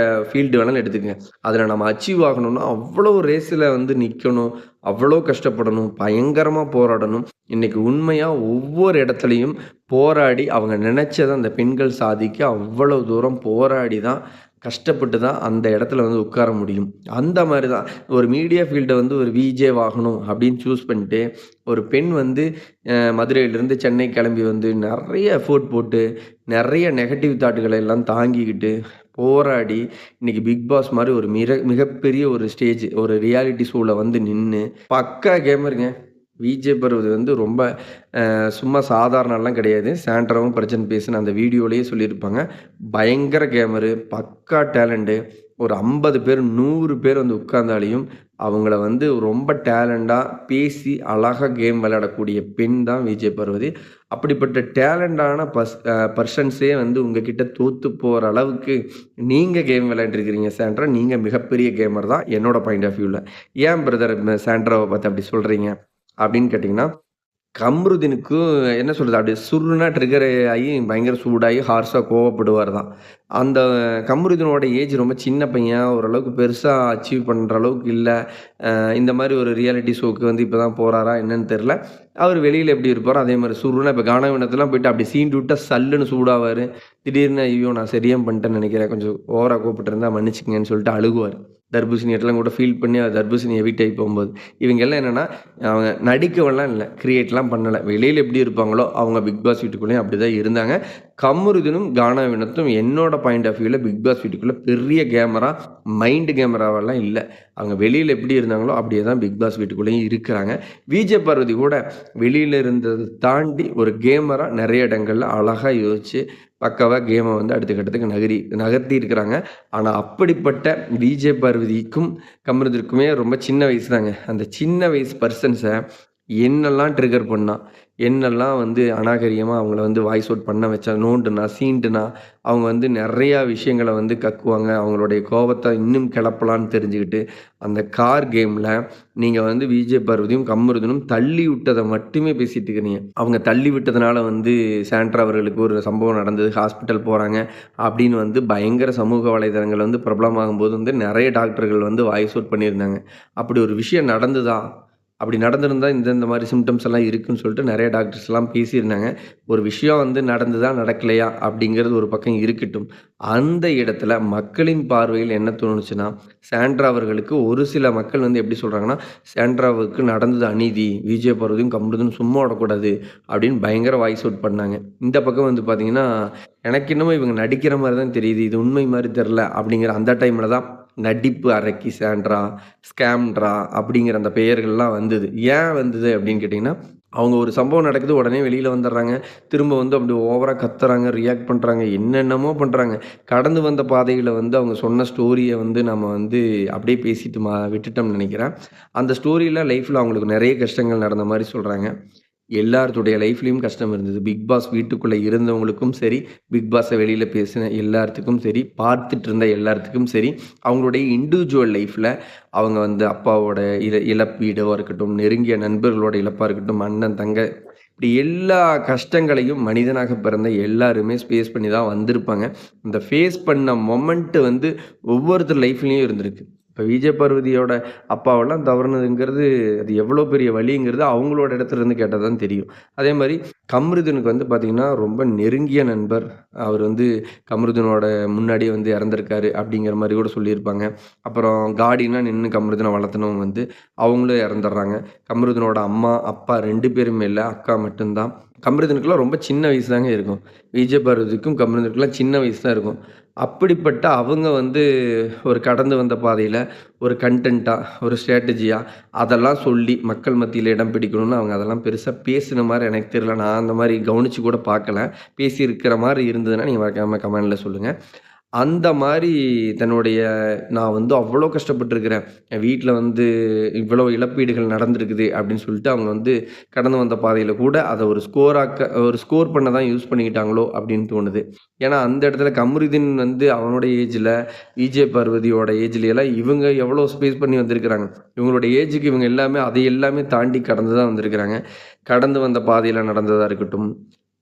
ஃபீல்டு வேணாலும் எடுத்துக்கங்க. அதில நம்ம அச்சீவ் ஆகணும்னா, அவ்வளோ ரேஸ்ல வந்து நிக்கணும். அவ்வளோ கஷ்டப்படணும். பயங்கரமா போராடணும். இன்னைக்கு உண்மையா ஒவ்வொரு இடத்துலயும் போராடி அவங்க நெனைச்சத அந்த பெண்கள் சாதிக்க அவ்வளவு தூரம் போராடி தான், கஷ்டப்பட்டு தான் அந்த இடத்துல வந்து உட்கார முடியும். அந்த மாரி தான் ஒரு மீடியா ஃபீல்ட வந்து ஒரு விஜேவாகணும் அப்படின்னு சூஸ் பண்ணிட்டு, ஒரு பெண் வந்து மதுரையிலிருந்து சென்னை கிளம்பி வந்து நெறைய எஃபோர்ட் போட்டு, நெறைய நெகட்டிவ் தாட்டுகள எல்லாம் தாங்கிக்கிட்டு, போராடி, இன்னைக்கு பிக் பாஸ் மாரி ஒரு மிகப்பெரிய ஒரு ஸ்டேஜ், ஒரு ரியாலிட்டி ஷோல வந்து நின்னு, பக்கா கேமருங்க. விஜே பர்வதி வந்து ரொம்ப சும்மா சாதாரண ஆள்லாம் கிடையாது. சாண்ட்ராவும் பிரச்சனை பேசின அந்த வீடியோலயே சொல்லியிருப்பாங்க. பயங்கர கேமரு, பக்கா டேலண்ட்டு. ஒரு 50 பேர், 100 பேர் வந்து உட்கார்ந்தாலியும், அவங்கள வந்து ரொம்ப டேலண்டா பேசி அழகா கேம் விளையாடக்கூடிய பெண் தான் விஜே பார்வதி. அப்படிப்பட்ட டேலண்டான பெர்சன்ஸே வந்து உங்ககிட்ட தோத்து போற அளவுக்கு நீங்க கேம் விளையாண்டுருக்கிறீங்க சாண்ட்ரா. நீங்க மிகப்பெரிய கேமர் தான் என்னோட பாயிண்ட் ஆஃப் வியூல. ஏன் பிரதர் சாண்ட்ராவ பார்த்து அப்படி சொல்றீங்க? அப்படின்னு கேட்டீங்கன்னா கம்ருதீனுக்கும் என்ன சொல்றது, அப்படியே சுர்ருனா ட்ரிகர் ஆகி பயங்கர சூடாகி ஹார்ஸா கோவப்படுவார் தான். அந்த கம்ருதீனோட ஏஜ் ரொம்ப சின்ன பையன். ஓரளவுக்கு பெருசா அச்சீவ் பண்ற அளவுக்கு இல்ல. இந்த மாரி ஒரு ரியாலிட்டி ஷோக்கு வந்து இப்ப தான் போறாரா என்னன்னு தெரியல. அவரு வெளியில எப்படி இருப்பாரோ, அதே மாரி சுர்ருனா இப்ப கானாவினத்தலாம் போயிட்டு அப்படி சீண்டி விட்டா சல்லுன்னு சூடாவாரு. திடீர்னு ஐயோ! நான் சரியா பண்ணிட்டேன்னு நெனைக்கிறேன். கொஞ்சம் ஓவரா கோவப்பட்டுருந்தா மன்னிச்சுக்கங்கன்னு சொல்லிட்டு அழுகுவாரு. தர்பூசணி எல்லாம் கூட ஃபீல் பண்ணி தர்பூசணி எவிக்ட் ஆகி போம்போது. இவங்க எல்லாம் என்னன்னா, அவங்க நடிக்கவெல்லாம் இல்ல. கிரியேட்லாம் பண்ணல. வெளியில எப்படி இருப்பாங்களோ, அவங்க பிக் பாஸ் வீட்டுக்குள்ளேயும் அப்படிதான் இருந்தாங்க. கமருதீனும், கானா வினோத்தும் என்னோட பாயிண்ட் ஆஃப் வியூல பிக் பாஸ் வீட்டுக்குள்ள பெரிய கேமரா, மைண்ட் கேமராவெல்லாம் இல்ல. அவங்க வெளியில எப்படி இருந்தாங்களோ, அப்படியே தான் பிக் பாஸ் வீட்டுக்குள்ளேயும் இருக்கிறாங்க. விஜே பார்வதி கூட வெளியில இருந்தத தாண்டி ஒரு கேமரா நெறைய இடங்கள்ல அழகா யோசிச்சு, பக்காவா கேம வந்து அடுத்த கட்டத்துக்கு நகர்த்தி இருக்கிறாங்க. ஆனா அப்படிப்பட்ட விஜே பார்வதிக்கும், கமருதீனுக்குமே ரொம்ப சின்ன வயசு தாங்க. அந்த சின்ன வயசு பெர்சன்ஸ என்னெல்லாம் ட்ரிகர் பண்ணா, என்னெல்லாம் வந்து அநாகரிகமா அவங்கள வந்து வாய்ஸ் அவுட் பண்ண வச்சா, நோண்டுனா, சீண்டுனா, அவங்க வந்து நெறையா விஷயங்கள வந்து கக்குவாங்க. அவங்களுடைய கோவத்த இன்னும் கெளப்பலான்னு தெரிஞ்சுக்கிட்டு, அந்த கார் கேம்ல நீங்க வந்து விஜே பார்வதியும், கமருதீனும் தள்ளி விட்டத மட்டுமே பேசிட்டு இருக்கிறீங்க. அவங்க தள்ளி விட்டதுனால வந்து சாண்ட்ரா அவர்களுக்கு ஒரு சம்பவம் நடந்தது. ஹாஸ்பிட்டல் போறாங்க. அப்படின்னு வந்து பயங்கர சமூக வலைதளங்கள் வந்து பிரபலமாகும்போது வந்து நெறைய டாக்டர்கள் வந்து வாய்ஸ் அவுட் பண்ணியிருந்தாங்க. அப்படி ஒரு விஷயம் நடந்ததா? அப்படி நடந்திருந்தா இந்த மாரி சிம்ப்டம்ஸ் எல்லாம் இருக்குன்னு சொல்லிட்டு நெறைய டாக்டர்ஸ்லாம் பேசியிருந்தாங்க. ஒரு விஷயம் வந்து நடந்ததா, நடக்கலையா அப்படிங்கிறது ஒரு பக்கம் இருக்கட்டும். அந்த இடத்துல மக்களின் பார்வையில் என்ன தோணுச்சுன்னா, சாண்ட்ரா அவர்களுக்கு ஒரு சில மக்கள் வந்து எப்படி சொல்றாங்கன்னா, சாண்ட்ராவுக்கு நடந்தது அநீதி. விஜய் பார்வதியும், கமருதீனும் சும்மா விடக்கூடாது அப்படின்னு பயங்கர வாய்ஸ் அவுட் பண்ணாங்க. இந்த பக்கம் வந்து பார்த்தீங்கன்னா, எனக்கு என்னமோ இவங்க நடிக்கிற மாரி தான் தெரியுது. இது உண்மை மாரி தெரியல அப்படிங்கிற அந்த டைம்ல தான் நடிப்பு அரக்கி சாண்ட்ரா, ஸ்கேம்ட்ரா அப்படிங்கிற அந்த பெயர்கள்லாம் வந்தது. ஏன் வந்தது அப்படின்னு கேட்டீங்கன்னா, அவங்க ஒரு சம்பவம் நடக்குது, உடனே வெளியில வந்துர்றாங்க. திரும்ப வந்து அப்படி ஓவரா கத்துறாங்க, ரியாக்ட் பண்றாங்க, என்னென்னமோ பண்றாங்க. கடந்து வந்த பாதையில வந்து அவங்க சொன்ன ஸ்டோரிய வந்து நம்ம வந்து அப்படியே பேசிட்டு விட்டுட்டோம்னு நெனைக்கிறேன். அந்த ஸ்டோரியில லைஃப்ல அவங்களுக்கு நெறைய கஷ்டங்கள் நடந்த மாரி சொல்றாங்க. எல்லாத்துடைய லைஃப்லயும் கஷ்டம் இருந்தது. பிக் பாஸ் வீட்டுக்குள்ள இருந்தவங்களுக்கும் சரி, பிக் பாஸ வெளியில பேசின எல்லாத்துக்கும் சரி, பார்த்துட்டு இருந்த எல்லாத்துக்கும் சரி, அவங்களுடைய இண்டிவிஜுவல் லைஃப்ல அவங்க வந்து அப்பாவோட இழப்பீடா இருக்கட்டும், நெருங்கிய நண்பர்களோட இழப்பா இருக்கட்டும், அண்ணன், தங்க இப்படி எல்லா கஷ்டங்களையும் மனிதனாக பிறந்த எல்லாருமே ஃபேஸ் பண்ணி தான் வந்திருப்பாங்க. அந்த ஃபேஸ் பண்ண மொமெண்ட் வந்து ஒவ்வொருத்தர் லைஃப்லயும் இருந்திருக்கு. இப்ப விஜய் பார்வதியோட அப்பாவெல்லாம் தவறுனதுங்கிறது, அது எவ்வளோ பெரிய வலிங்கிறது அவங்களோட இடத்துல இருந்து கேட்டா தான் தெரியும். அதே மாரி கம்ருதீனுக்கு வந்து பார்த்தீங்கன்னா, ரொம்ப நெருங்கிய நண்பர். அவர் வந்து கம்ருதீனோட முன்னாடியே வந்து இறந்திருக்காரு அப்படிங்கிற மாரி கூட சொல்லியிருப்பாங்க. அப்புறம் கார்டியனா நின்னு கம்ருதீன வளர்த்துனவங்க வந்து அவங்களும் இறந்துடுறாங்க. கம்ருதீனோட அம்மா, அப்பா 2 பேருமே இல்ல. அக்கா மட்டும் தான். கம்ருதீனுக்குலாம் ரொம்ப சின்ன வயசு தாங்க இருக்கும். விஜய் பார்வதிக்கும் கம்ருதீனுக்குலாம் சின்ன வயசு தான் இருக்கும். அப்படிப்பட்ட அவங்க வந்து ஒரு கடந்து வந்த பாதையில ஒரு கன்டென்ட்டா, ஒரு ஸ்ட்ராட்டஜியா அதெல்லாம் சொல்லி மக்கள் மத்தியில இடம் பிடிக்கணும்னு அவங்க அதெல்லாம் பெருசா பேசின மாரி எனக்கு தெரியல. நான் அந்த மாரி கவனிச்சு கூட பார்க்கல. பேசியிருக்கிற மாரி இருந்ததுன்னா, நீங்க மறக்காம கமெண்ட்ல சொல்லுங்க. அந்த மாரி தன்னுடைய நான் வந்து அவ்ளோ கஷ்டப்பட்டுருக்கிறேன். என் வீட்ல வந்து இவ்வளோ இழப்பீடுகள் நடந்திருக்குது அப்படின்னு சொல்லிட்டு அவங்க வந்து கடந்து வந்த பாதையில கூட அத ஒரு ஸ்கோர் பண்ண தான் யூஸ் பண்ணிக்கிட்டாங்களோ அப்படின்னு தோணுது. ஏன்னா அந்த இடத்துல கமருதீன் வந்து அவனோட ஏஜ்ல, விஜே பார்வதியோட ஏஜ்லலாம் இவங்க எவ்வளோ ஸ்பேஸ் பண்ணி வந்திருக்கிறாங்க. இவங்களோட ஏஜுக்கு இவங்க எல்லாமே அதை எல்லாமே தாண்டி கடந்து தான் வந்திருக்கிறாங்க. கடந்து வந்த பாதையில நடந்ததா இருக்கட்டும்,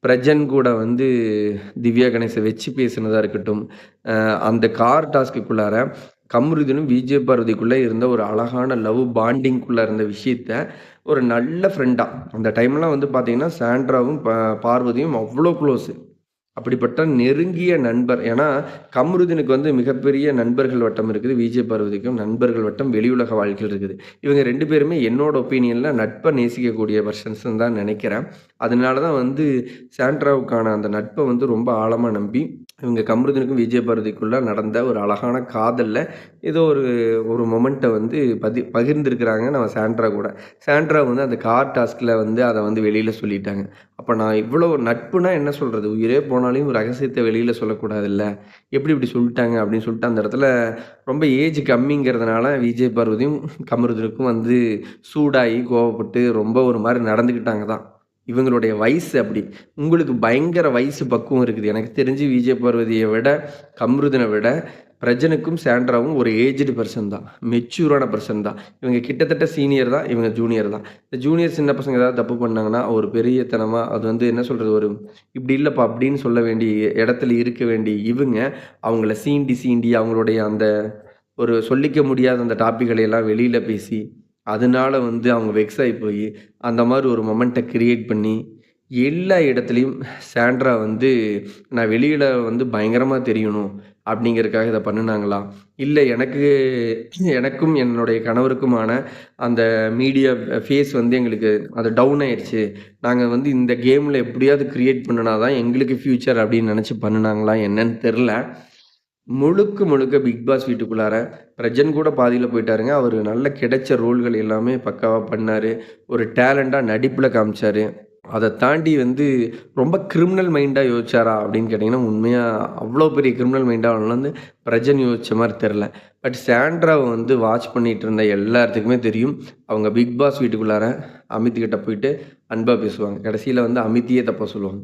பிரஜன் கூட வந்து திவ்யா கணேச வச்சு பேசினதா இருக்கட்டும், அந்த கார் டாஸ்க்குக்குள்ளார கமருதீனும், விஜய் பார்வதிக்குள்ள இருந்த ஒரு அழகான லவ் பாண்டிங்குள்ள இருந்த விஷயத்த, ஒரு நல்ல ஃப்ரெண்டா அந்த டைம்லாம் வந்து பார்த்தீங்கன்னா, சாண்ட்ராவும், பார்வதியும் அவ்ளோ க்ளோஸு. அப்படிப்பட்ட நெருங்கிய நண்பர். ஏன்னா, கமருதீனுக்கு வந்து மிகப்பெரிய நண்பர்கள் வட்டம் இருக்குது. விஜய் பார்வதிக்கும் நண்பர்கள் வட்டம், வெளியுலக வாழ்க்கையில் இருக்குது. இவங்க 2 பேருமே என்னோட ஒப்பீனியன்ல நட்ப நேசிக்கக்கூடிய பெர்சன்ஸ்ன்னு தான் நெனைக்கிறேன். அதனால தான் வந்து சாண்ட்ராவுக்கான அந்த நட்ப வந்து ரொம்ப ஆழமா நம்பி, இவங்க கமருதீனுக்கும் விஜய் பார்வதிக்குள்ள நடந்த ஒரு அழகான காதல்ல, ஏதோ ஒரு ஒரு மொமெண்ட்ட வந்து பகிர்ந்திருக்கிறாங்க நம்ம சாண்ட்ரா கூட. சாண்ட்ரா வந்து அந்த கார் டாஸ்க்ல வந்து அத வந்து வெளியில சொல்லிட்டாங்க. அப்ப நான் இவ்வளோ நட்புனா என்ன சொல்றது? உயிரே போனாலும் ஒரு ரகசியத்த வெளியில சொல்லக்கூடாதுல்ல. எப்படி இப்படி சொல்ட்டாங்க அப்படின்னு சொல்லிட்டு அந்த இடத்துல ரொம்ப ஏஜ் கம்மிங்கிறதுனால விஜய் பார்வதியும், கமருதீனுக்கும் வந்து சூடாகி, கோவப்பட்டு ரொம்ப ஒரு மாரி நடந்துக்கிட்டாங்க தான். இவங்களுடைய வயசு அப்படி. உங்களுக்கு பயங்கர வயசு பக்குவம் இருக்குது. எனக்கு தெரிஞ்சு விஜய் பார்வதிய விட, கமருதீன விட பிரஜனுக்கும் சாண்ட்ராவும் ஒரு ஏஜ்டு பெர்சன் தான். மெச்சூரான பெர்சன் தான். இவங்க கிட்டத்தட்ட சீனியர் தான். இவங்க ஜூனியர் தான். இந்த ஜூனியர் சின்ன பசங்க ஏதாவது தப்பு பண்ணாங்கன்னா, ஒரு பெரியத்தனமா அது வந்து என்ன சொல்றது? ஒரு "இப்படி இல்லப்பா" அப்படின்னு சொல்ல வேண்டிய இடத்துல இருக்க வேண்டிய இவங்க, அவங்கள சீண்டி சீண்டி அவங்களுடைய அந்த ஒரு சொல்லிக்க முடியாத அந்த டாபிக்களை எல்லாம் வெளியில பேசி, அதனால வந்து அவங்க வெக்ஸ் ஆயி போயி, அந்த மாரி ஒரு மொமெண்ட்ட கிரியேட் பண்ணி, எல்லா இடத்துலயும் சாண்ட்ரா வந்து நான் வெளியில வந்து பயங்கரமா தெரியணும் அப்படிங்கிறதுக்காக இத பண்ணுனாங்களா? இல்ல எனக்கும் என்னுடைய கணவருக்குமான அந்த மீடியா ஃபேஸ் வந்து எங்களுக்கு அது டவுன் ஆயிருச்சு. நாங்க வந்து இந்த கேம்ல எப்படியாவது கிரியேட் பண்ணுனா தான் எங்களுக்கு ஃபியூச்சர் அப்படின்னு நெனச்சு பண்ணுனாங்களா என்னன்னு தெர்ல. முழுக்க முழுக்க பிக் பாஸ் வீட்டுக்குள்ளார பிரஜன் கூட பாதியில போயிட்டாருங்க. அவரு நல்ல கிடைச்ச ரோல்கள் எல்லாமே பக்காவா பண்ணாரு. ஒரு டேலண்டா நடிப்புல காமிச்சாரு. அத தாண்டி வந்து ரொம்ப கிரிமினல் மைண்டா யோசிச்சாரா அப்படின்னு கேட்டீங்கன்னா, உண்மையா அவ்ளோ பெரிய கிரிமினல் மைண்டா வந்து பிரஜன் யோசிச்ச மாரி தெர்ல. பட் சாண்ட்ராவ வந்து வாட்ச் பண்ணிட்டு இருந்த எல்லாத்துக்குமே தெரியும். அவங்க பிக் பாஸ் வீட்டுக்குள்ளார அமித் கிட்ட போயிட்டு அன்பா பேசுவாங்க. கடைசியில வந்து அமித்தையே தப்பா சொல்லுவாங்க.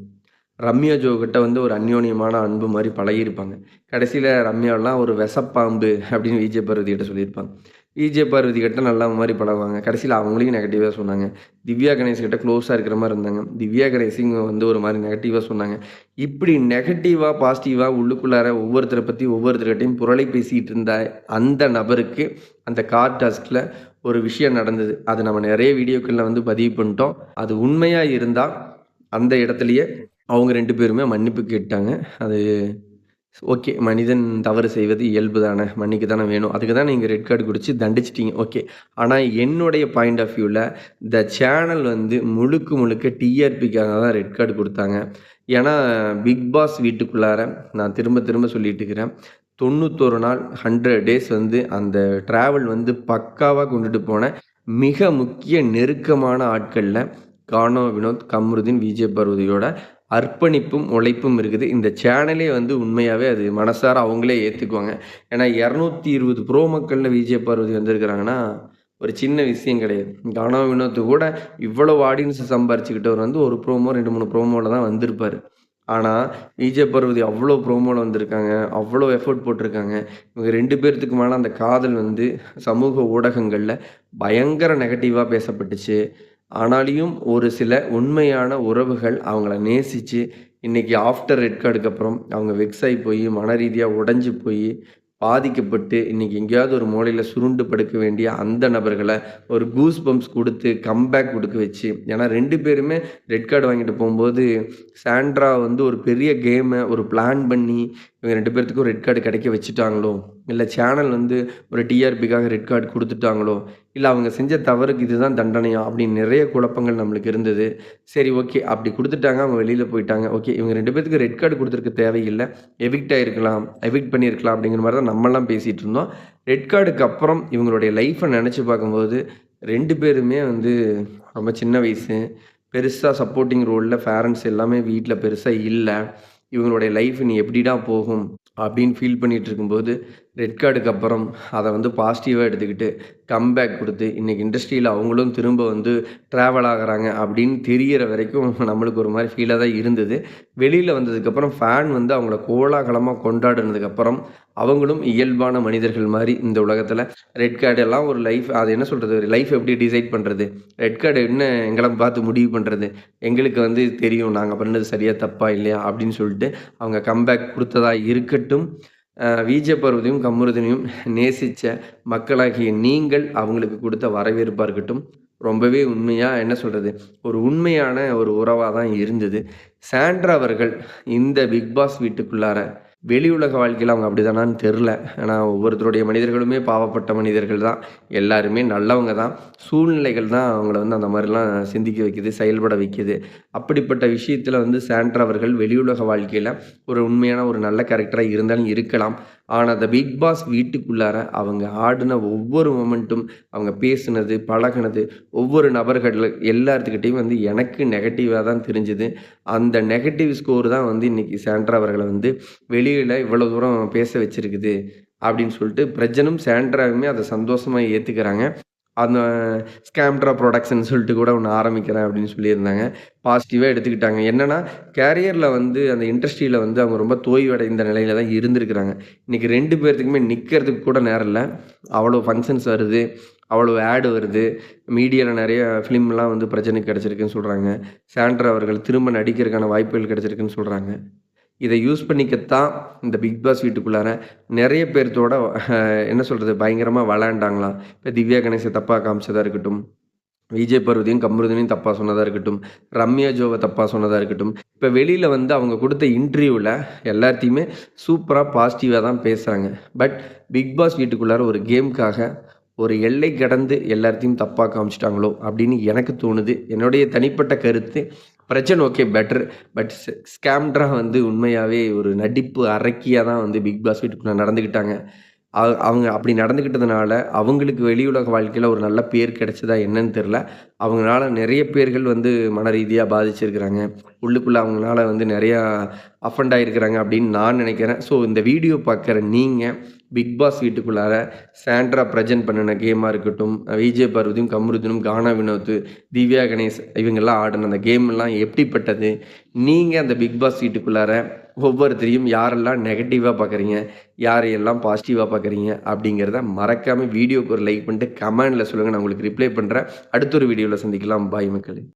ரம்யா ஜோ கிட்ட வந்து ஒரு அந்யோன்யமான அன்பு மாரி பழகியிருப்பாங்க. கடைசியில ரம்யாலாம் ஒரு விஷப்பாம்பு அப்படின்னு விஜய் பார்வதி கிட்ட சொல்லியிருப்பாங்க. விஜய் பார்வதி கிட்ட நல்ல மாரி பழகுவாங்க. கடைசியில அவங்களையும் நெகட்டிவா சொன்னாங்க. திவ்யா கணேஷ் கிட்ட க்ளோஸா இருக்கிற மாரி இருந்தாங்க. திவ்யா கணேஷையும் வந்து ஒரு மாரி நெகட்டிவா சொன்னாங்க. இப்படி நெகட்டிவா, பாசிட்டிவா உள்ளுக்குள்ளார ஒவ்வொருத்தர பத்தி ஒவ்வொருத்தர்கிட்டயும் புரளி பேசிட்டு இருந்த அந்த நபருக்கு அந்த கார் டாஸ்க்ல ஒரு விஷயம் நடந்தது. அது நம்ம நெறைய வீடியோக்கள்ல வந்து பதிவு பண்ணிட்டோம். அது உண்மையா இருந்தா அந்த இடத்திலேயே அவங்க 2 பேருமே மன்னிப்பு கேட்டாங்க. அது ஓகே. மனிதன் தவறு செய்வது இயல்பு தானே. மன்னிக்க தானே வேணும். அதுக்கு தான் நீங்க ரெட் கார்டு குடுச்சு தண்டிச்சுட்டீங்க. ஓகே. ஆனா என்னுடைய பாயிண்ட் ஆஃப் வியூல இந்த சேனல் வந்து முழுக்க முழுக்க டிஆர்பிக்காக தான் ரெட் கார்டு குடுத்தாங்க. ஏன்னா, பிக் பாஸ் வீட்டுக்குள்ளார நான் திரும்ப திரும்ப சொல்லிட்டு இருக்கிறேன். 91 நாள் 100 டேஸ் வந்து அந்த டிராவல் வந்து பக்காவா கொண்டுட்டு போன மிக முக்கிய நெருக்கமான ஆட்கள்ல கானோ வினோத், கம்ருதீன், விஜய் பார்வதியோட அர்ப்பணிப்பும், உழைப்பும் இருக்குது. இந்த சேனலே வந்து உண்மையாவே அது மனசார அவங்களே ஏத்துக்குவாங்க. ஏன்னா 220 ப்ரோ மக்கள்ல விஜய் பார்வதி வந்திருக்கிறாங்கன்னா, ஒரு சின்ன விஷயம் கிடையாது. கானா வினோத் கூட இவ்வளவு ஆடியன்ஸ் சம்பாரிச்சுக்கிட்டவர் வந்து ஒரு ப்ரோமோ 2, 3 ப்ரோமோல தான் வந்திருப்பாரு. ஆனா, விஜய் பார்வதி அவ்ளோ ப்ரோமோல வந்திருக்காங்க. அவ்ளோ எஃபோர்ட் போட்டிருக்காங்க. இவங்க 2 பேர்த்துக்குமான அந்த காதல் வந்து சமூக ஊடகங்கள்ல பயங்கர நெகட்டிவா பேசப்பட்டுச்சு. ஆனாலியும் ஒரு சில உண்மையான உறவுகள் அவங்கள நேசிச்சு, இன்னைக்கு ஆஃப்டர் ரெட் கார்டுக்கு அப்புறம் அவங்க வெக்ஸ் ஆயி போயி, மனரீதியா உடைஞ்சு போயி, பாதிக்கப்பட்டு, இன்னைக்கு எங்கேயாவது ஒரு மூலையில சுருண்டு படுக்க வேண்டிய அந்த நபர்கள ஒரு கூஸ் பம்ப்ஸ் குடுத்து, கம்பேக் குடுக்க வச்சு ஏன்னா 2 பேருமே ரெட் கார்டு வாங்கிட்டு போம்போது, சாண்ட்ரா வந்து ஒரு பெரிய கேம ஒரு பிளான் பண்ணி, இவங்க 2 பேத்துக்கும் ரெட் கார்டு கிடைக்க வச்சுட்டாங்களோ! இல்ல சேனல் வந்து ஒரு டிஆர்பிக்காக ரெட் கார்டு குடுத்துட்டாங்களோ! இல்ல அவங்க செஞ்ச தவறுக்கு இதுதான் தண்டனையா? அப்படின்னு நெறைய குழப்பங்கள் நம்மளுக்கு இருந்தது. சரி ஓகே. அப்படி குடுத்துட்டாங்க. அவங்க வெளியில போயிட்டாங்க. ஓகே. இவங்க 2 பேத்துக்கு ரெட் கார்டு குடுத்துருக்க தேவையில்ல. எவிக்ட் ஆயிருக்கலாம். எவிக்ட் பண்ணியிருக்கலாம் அப்படிங்கிற மாரி தான் நம்மலாம் பேசிட்டு இருந்தோம். ரெட் கார்டுக்கு அப்புறம் இவங்களுடைய லைஃப்ப நெனச்சு பார்க்கும்போது, 2 பேருமே வந்து ரொம்ப சின்ன வயசு. பெருசா சப்போர்ட்டிங் ரோல்ல பேரண்ட்ஸ் எல்லாமே வீட்ல பெருசா இல்ல. இவங்களுடைய லைஃப் இனி எப்படிடா போகும்? அப்படின்னு ஃபீல் பண்ணிட்டு இருக்கும்போது, ரெட் கார்டுக்கு அப்புறம் அத வந்து பாசிட்டிவா எடுத்துக்கிட்டு, கம்பேக் குடுத்து, இன்னைக்கு இண்டஸ்ட்ரியில அவங்களும் திரும்ப வந்து ட்ராவல் ஆகுறாங்க அப்படின்னு தெரியற வரைக்கும் நம்மளுக்கு ஒரு மாரி ஃபீலா தான் இருந்தது. வெளியில வந்ததுக்கப்புறம் ஃபேன் வந்து அவங்கள கோலாகலமா கொண்டாடுனதுக்கப்புறம், அவங்களும் இயல்பான மனிதர்கள் மாரி இந்த உலகத்துல ரெட் கார்டு எல்லாம் ஒரு லைஃப் அது என்ன சொல்றது? லைஃப் எப்படி டிசைட் பண்றது? ரெட் கார்டு என்ன எங்கள பார்த்து முடிவு பண்றது? எங்களுக்கு வந்து தெரியும் நாங்க பண்ணது சரியா, தப்பா, இல்லையா? அப்படின்னு சொல்லிட்டு அவங்க கம்பேக் குடுத்ததா இருக்கட்டும். விஜய் பர்வதியும், கமருதீனையும் நேசிச்ச மக்களாகிய நீங்கள் அவங்களுக்கு குடுத்த வரவேற்பா இருக்கட்டும். ரொம்பவே உண்மையா என்ன சொல்றது? ஒரு உண்மையான ஒரு உறவா தான் இருந்தது. சாண்ட்ரா அவர்கள் இந்த பிக் பாஸ் வீட்டுக்குள்ளார வெளி உலக வாழ்க்கையில அவங்க அப்படிதானான்னு தெர்ல. ஆனா ஒவ்வொருத்தருடைய மனிதர்களுமே பாவப்பட்ட மனிதர்கள் தான். எல்லாருமே நல்லவங்க தான். சூழ்நிலைகள் தான் அவங்கள வந்து அந்த மாரிலாம் சிந்திக்க வைக்குது, செயல்பட வைக்குது. அப்படிப்பட்ட விஷயத்துல வந்து சாண்ட்ரா அவர்கள் வெளி உலக வாழ்க்கையில ஒரு உண்மையான ஒரு நல்ல கேரக்டரா இருந்தாலும் இருக்கலாம். ஆனா, அந்த பிக் பாஸ் வீட்டுக்குள்ளார அவங்க ஆடுன ஒவ்வொரு மொமெண்ட்டும், அவங்க பேசுனது, பழகுனது, ஒவ்வொரு நபர்கள் எல்லாத்துக்கிட்டயும் வந்து எனக்கு நெகட்டிவா தான் தெரிஞ்சது. அந்த நெகட்டிவ் ஸ்கோர் தான் வந்து இன்னைக்கு சாண்ட்ரா அவர்கள வந்து வெளியில இவ்வளோ தூரம் பேச வச்சிருக்குது. அப்படின்னு சொல்லிட்டு பிரஜனும், சாண்ட்ராவுமே அத சந்தோஷமா ஏத்துக்கிறாங்க. அந்த ஸ்கேம்ட்ரா புரொடக்ஷன் சொல்லிட்டு கூட ஒண்ணு ஆரம்பிக்கிறேன் அப்படின்னு சொல்லியிருந்தாங்க. பாசிட்டிவா எடுத்துக்கிட்டாங்க. என்னன்னா, கேரியர்ல வந்து அந்த இண்டஸ்ட்ரியில வந்து அவங்க ரொம்ப தோய்வடைந்த நிலையில தான் இருந்திருக்கிறாங்க. இன்னைக்கு 2 பேர்த்துக்குமே நிக்கிறதுக்கு கூட நேரம் இல்ல. அவ்வளோ ஃபங்ஷன்ஸ் வருது. அவ்வளோ ஆட் வருது. மீடியால நெறைய ஃபிலிம்லாம் வந்து பிரஜனுக்கு கிடைச்சிருக்குன்னு சொல்றாங்க. சாண்ட்ரா அவர்கள் திரும்ப நடிக்கிறதுக்கான வாய்ப்புகள் கிடைச்சிருக்குன்னு சொல்றாங்க. இத யூஸ் பண்ணிக்கத்தான் இந்த பிக் பாஸ் வீட்டுக்குள்ளார நெறைய பேர்த்தோட என்ன சொல்றது? பயங்கரமா விளையாண்டாங்களாம். இப்ப திவ்யா கணேச தப்பா காமிச்சதா இருக்கட்டும், விஜய் பர்வதியும், கமருதீனையும் தப்பா சொன்னதா இருக்கட்டும், ரம்யா ஜோவ தப்பா சொன்னதா இருக்கட்டும். இப்ப வெளியில வந்து அவங்க குடுத்த இன்டர்வியூல எல்லாத்தையுமே சூப்பரா பாசிட்டிவா தான் பேசுறாங்க. பட் பிக் பாஸ் வீட்டுக்குள்ளார ஒரு கேம்க்காக ஒரு எல்லை கடந்து எல்லாத்தையும் தப்பா காமிச்சுட்டாங்களோ! அப்படின்னு எனக்கு தோணுது. என்னுடைய தனிப்பட்ட கருத்து. பிரச்சனை ஓகே பெட்டர். பட் ஸ்கேம்ட்ரா வந்து உண்மையாவே ஒரு நடிப்பு அரக்கியா தான் வந்து பிக் பாஸ் வீட்டுக்குள்ள நடந்துக்கிட்டாங்க. அவங்க அப்படி நடந்துக்கிட்டதுனால, அவங்களுக்கு வெளி உலக வாழ்க்கையில ஒரு நல்ல பேர் கிடைச்சதா என்னன்னு தெரியல. அவங்கனால நெறைய பேர்கள் வந்து மன ரீதியா பாதிச்சிருக்கிறாங்க. உள்ளுக்குள்ள அவங்கனால வந்து நெறையா அஃபெண்ட் ஆயிருக்கிறாங்க அப்படின்னு நான் நெனைக்கிறேன். ஸோ இந்த வீடியோ பார்க்குற நீங்க, பிக் பாஸ் வீட்டுக்குள்ளார சாண்ட்ரா பிரஜன் பண்ணுன கேமா இருக்கட்டும், விஜய் பர்வதியும், கமருதீனும், கானா வினோத், திவ்யா கணேஷ் இவங்கலாம் ஆடுன அந்த கேம்லாம் எப்படிப்பட்டது? நீங்க அந்த பிக் பாஸ் வீட்டுக்குள்ளார ஒவ்வொருத்தரையும் யாரெல்லாம் நெகட்டிவா பார்க்குறீங்க? யாரையெல்லாம் பாசிட்டிவா பார்க்குறீங்க? அப்படிங்கிறத மறக்காம வீடியோக்கு ஒரு லைக் பண்ணிட்டு கமெண்ட்ல சொல்லுங்க. நான் உங்களுக்கு ரிப்ளை பண்றேன். அடுத்த ஒரு வீடியோல சந்திக்கலாம். பாய் மக்களே!